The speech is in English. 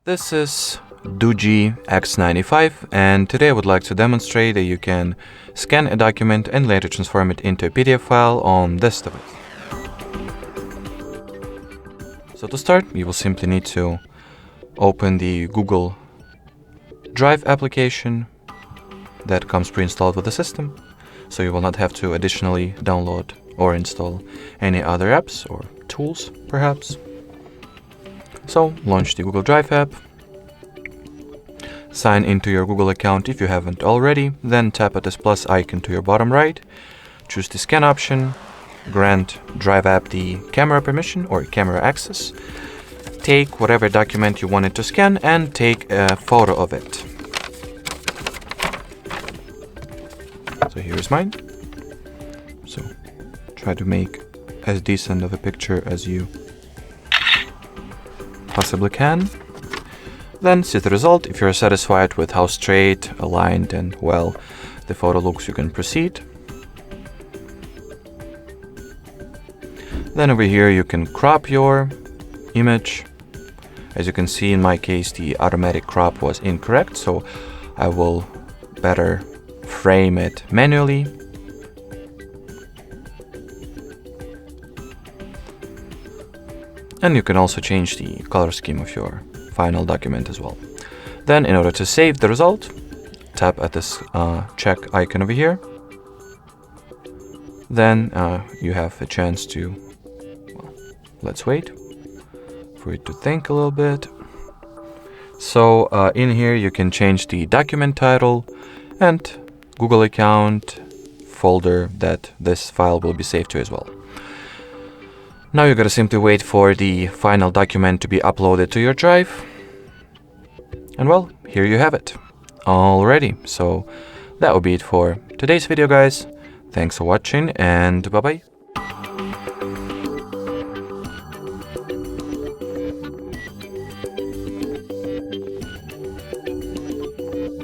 This is DOOGEE X95, and today I would like to demonstrate that you can scan a document and later transform it into a PDF file on this device. So to start, you will simply need to open the Google Drive application that comes pre-installed with the system, so you will not have to additionally download or install any other apps or tools, perhaps. So launch the Google Drive app, sign into your Google account if you haven't already, then tap at this plus icon to your bottom right, choose the scan option, grant Drive app the camera permission or camera access, take whatever document you wanted to scan and take a photo of it. So here's mine. So try to make as decent of a picture as you possibly can. Then see the result. If you're satisfied with how straight, aligned, and well the photo looks, you can proceed. Then over here you can crop your image. As you can see, in my case the automatic crop was incorrect, so I will better frame it manually. And you can also change the color scheme of your final document as well. Then in order to save the result, tap at this check icon over here. Then you have a chance to, well, let's wait for it to think a little bit. So in here you can change the document title and Google account folder that this file will be saved to as well. Now you gotta simply wait for the final document to be uploaded to your drive. And well, here you have it. Alrighty, so that will be it for today's video, guys. Thanks for watching and bye-bye.